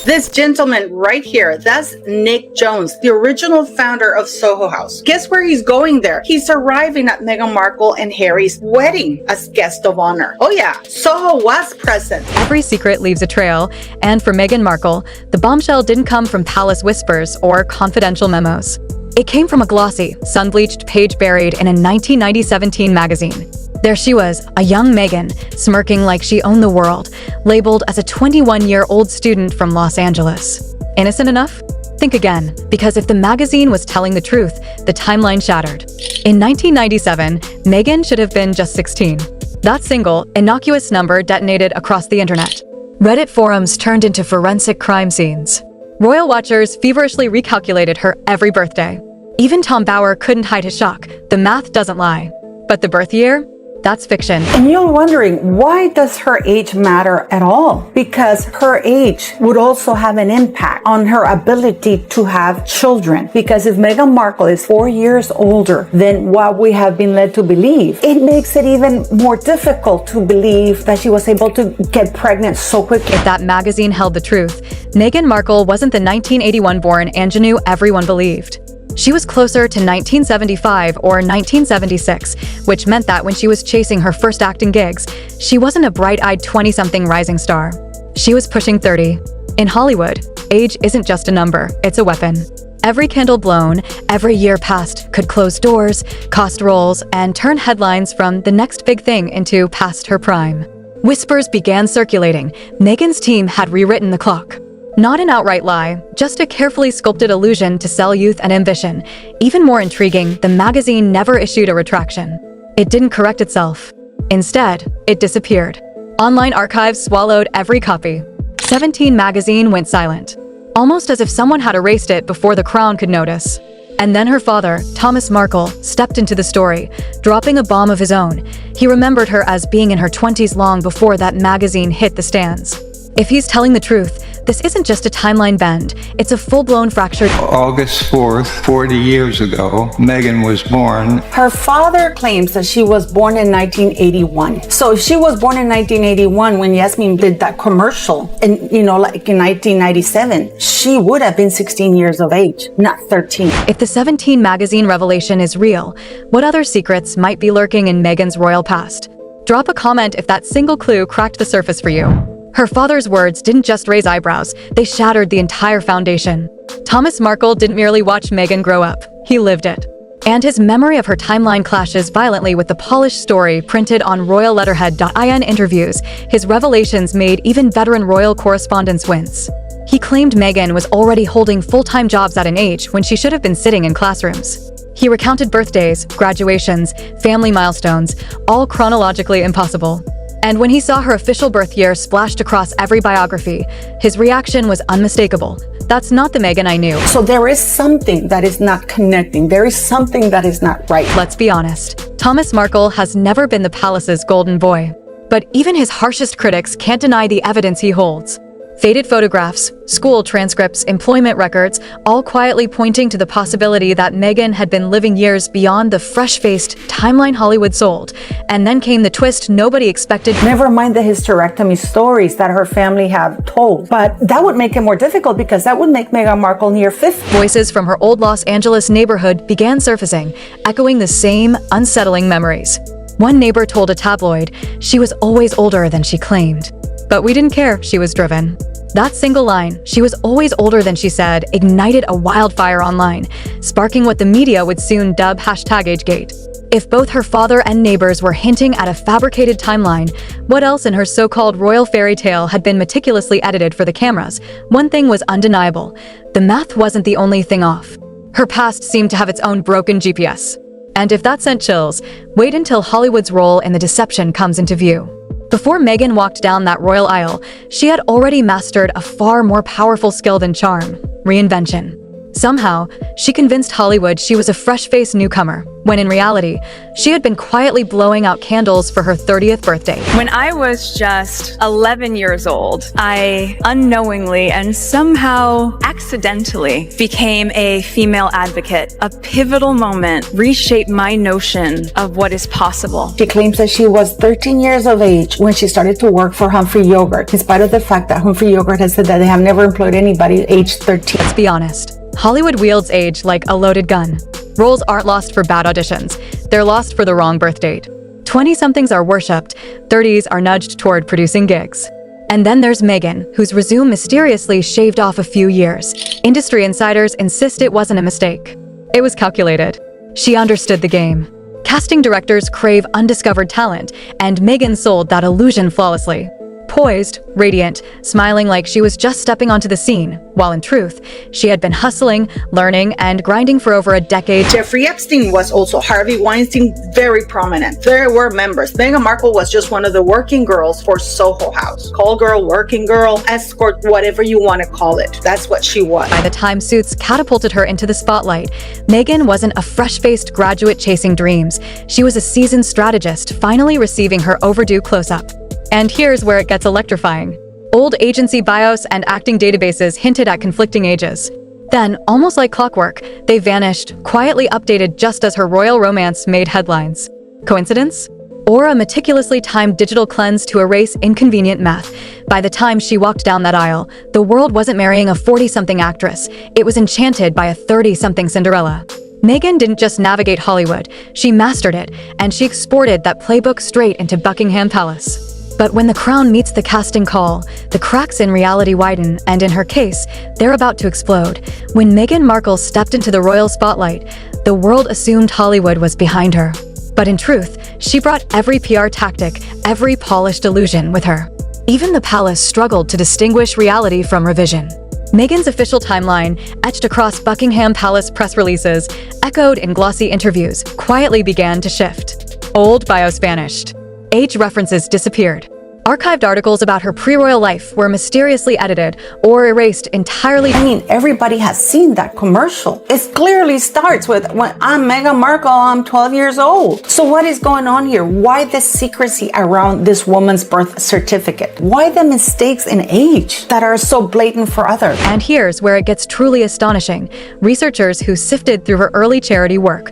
This gentleman right here, that's Nick Jones, the original founder of Soho House. Guess where he's going there? He's arriving at Meghan Markle and Harry's wedding as guest of honor. Oh yeah, Soho was present. Every secret leaves a trail, and for Meghan Markle, the bombshell didn't come from palace whispers or confidential memos. It came from a glossy, sun-bleached page buried in a 1997 magazine. There she was, a young Meghan, smirking like she owned the world, labeled as a 21-year-old student from Los Angeles. Innocent enough? Think again, because if the magazine was telling the truth, the timeline shattered. In 1997, Meghan should have been just 16. That single, innocuous number detonated across the internet. Reddit forums turned into forensic crime scenes. Royal watchers feverishly recalculated her every birthday. Even Tom Bower couldn't hide his shock. The math doesn't lie. But the birth year? That's fiction. And you're wondering, why does her age matter at all? Because her age would also have an impact on her ability to have children. Because if Meghan Markle is 4 years older than what we have been led to believe, it makes it even more difficult to believe that she was able to get pregnant so quickly. If that magazine held the truth, Meghan Markle wasn't the 1981-born ingenue everyone believed. She was closer to 1975 or 1976, which meant that when she was chasing her first acting gigs, she wasn't a bright-eyed 20-something rising star. She was pushing 30. In Hollywood, age isn't just a number, it's a weapon. Every candle blown, every year passed could close doors, cost roles, and turn headlines from the next big thing into past her prime. Whispers began circulating. Meghan's team had rewritten the clock. Not an outright lie, just a carefully sculpted illusion to sell youth and ambition. Even more intriguing, the magazine never issued a retraction. It didn't correct itself. Instead, it disappeared. Online archives swallowed every copy. 17 magazine went silent, almost as if someone had erased it before the Crown could notice. And then her father, Thomas Markle, stepped into the story, dropping a bomb of his own. He remembered her as being in her 20s long before that magazine hit the stands. If he's telling the truth, this isn't just a timeline bend, it's a full-blown fractured. August 4th, 40 years ago, Meghan was born. Her father claims that she was born in 1981. So if she was born in 1981 when Yasmin did that commercial, and like in 1997, she would have been 16 years of age, not 13. If the 17 magazine revelation is real, what other secrets might be lurking in Meghan's royal past? Drop a comment if that single clue cracked the surface for you. Her father's words didn't just raise eyebrows, they shattered the entire foundation. Thomas Markle didn't merely watch Meghan grow up, he lived it. And his memory of her timeline clashes violently with the polished story printed on royal letterhead.in interviews. His revelations made even veteran royal correspondents wince. He claimed Meghan was already holding full-time jobs at an age when she should have been sitting in classrooms. He recounted birthdays, graduations, family milestones, all chronologically impossible. And when he saw her official birth year splashed across every biography, his reaction was unmistakable. That's not the Meghan I knew. So there is something that is not connecting. There is something that is not right. Let's be honest. Thomas Markle has never been the palace's golden boy. But even his harshest critics can't deny the evidence he holds. Faded photographs, school transcripts, employment records, all quietly pointing to the possibility that Meghan had been living years beyond the fresh-faced timeline Hollywood sold. And then came the twist nobody expected. Never mind the hysterectomy stories that her family have told. But that would make it more difficult because that would make Meghan Markle near 50. Voices from her old Los Angeles neighborhood began surfacing, echoing the same unsettling memories. One neighbor told a tabloid she was always older than she claimed. But we didn't care, she was driven. That single line, she was always older than she said, ignited a wildfire online, sparking what the media would soon dub #AgeGate. If both her father and neighbors were hinting at a fabricated timeline, what else in her so-called royal fairy tale had been meticulously edited for the cameras? One thing was undeniable. The math wasn't the only thing off. Her past seemed to have its own broken GPS. And if that sent chills, wait until Hollywood's role in the deception comes into view. Before Meghan walked down that royal aisle, she had already mastered a far more powerful skill than charm: reinvention. Somehow, she convinced Hollywood she was a fresh-faced newcomer, when in reality, she had been quietly blowing out candles for her 30th birthday. When I was just 11 years old, I unknowingly and somehow accidentally became a female advocate. A pivotal moment reshaped my notion of what is possible. She claims that she was 13 years of age when she started to work for Humphrey Yogurt, in spite of the fact that Humphrey Yogurt has said that they have never employed anybody aged 13. Let's be honest. Hollywood wields age like a loaded gun. Roles aren't lost for bad auditions. They're lost for the wrong birth date. 20-somethings are worshipped, 30s are nudged toward producing gigs. And then there's Megan, whose resume mysteriously shaved off a few years. Industry insiders insist it wasn't a mistake. It was calculated. She understood the game. Casting directors crave undiscovered talent, and Megan sold that illusion flawlessly. Poised, radiant, smiling like she was just stepping onto the scene, while in truth, she had been hustling, learning, and grinding for over a decade. Jeffrey Epstein was also Harvey Weinstein, very prominent. There were members. Meghan Markle was just one of the working girls for Soho House. Call girl, working girl, escort, whatever you want to call it. That's what she was. By the time Suits catapulted her into the spotlight, Meghan wasn't a fresh-faced graduate chasing dreams. She was a seasoned strategist, finally receiving her overdue close-up. And here's where it gets electrifying. Old agency bios and acting databases hinted at conflicting ages. Then, almost like clockwork, they vanished, quietly updated just as her royal romance made headlines. Coincidence? Or a meticulously timed digital cleanse to erase inconvenient math? By the time she walked down that aisle, the world wasn't marrying a 40-something actress. It was enchanted by a 30-something Cinderella. Meghan didn't just navigate Hollywood, she mastered it, and she exported that playbook straight into Buckingham Palace. But when the crown meets the casting call, the cracks in reality widen, and in her case, they're about to explode. When Meghan Markle stepped into the royal spotlight, the world assumed Hollywood was behind her. But in truth, she brought every PR tactic, every polished illusion with her. Even the palace struggled to distinguish reality from revision. Meghan's official timeline, etched across Buckingham Palace press releases, echoed in glossy interviews, quietly began to shift. Old bios vanished. Age references disappeared. Archived articles about her pre-royal life were mysteriously edited or erased entirely. I mean, everybody has seen that commercial. It clearly starts with, when I'm Meghan Markle, I'm 12 years old. So what is going on here? Why the secrecy around this woman's birth certificate? Why the mistakes in age that are so blatant for others? And here's where it gets truly astonishing. Researchers who sifted through her early charity work,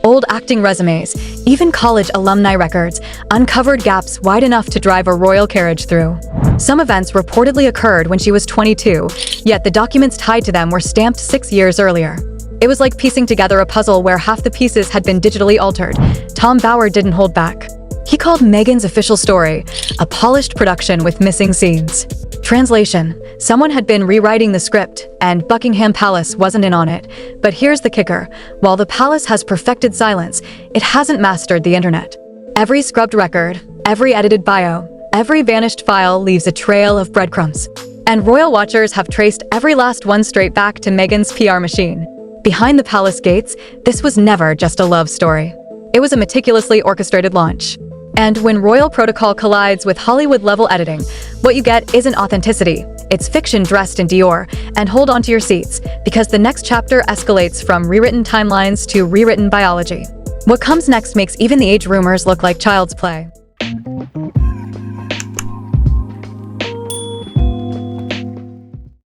old acting resumes, even college alumni records, uncovered gaps wide enough to drive a royal carriage through. Some events reportedly occurred when she was 22, yet the documents tied to them were stamped 6 years earlier. It was like piecing together a puzzle where half the pieces had been digitally altered. Tom Bauer didn't hold back. He called Meghan's official story a polished production with missing scenes. Translation: someone had been rewriting the script, and Buckingham Palace wasn't in on it. But here's the kicker. While the palace has perfected silence, it hasn't mastered the internet. Every scrubbed record, every edited bio, every vanished file leaves a trail of breadcrumbs. And royal watchers have traced every last one straight back to Meghan's PR machine. Behind the palace gates, this was never just a love story. It was a meticulously orchestrated launch. And when royal protocol collides with Hollywood-level editing, what you get isn't authenticity. It's fiction dressed in Dior. And hold on to your seats, because the next chapter escalates from rewritten timelines to rewritten biology. What comes next makes even the age rumors look like child's play.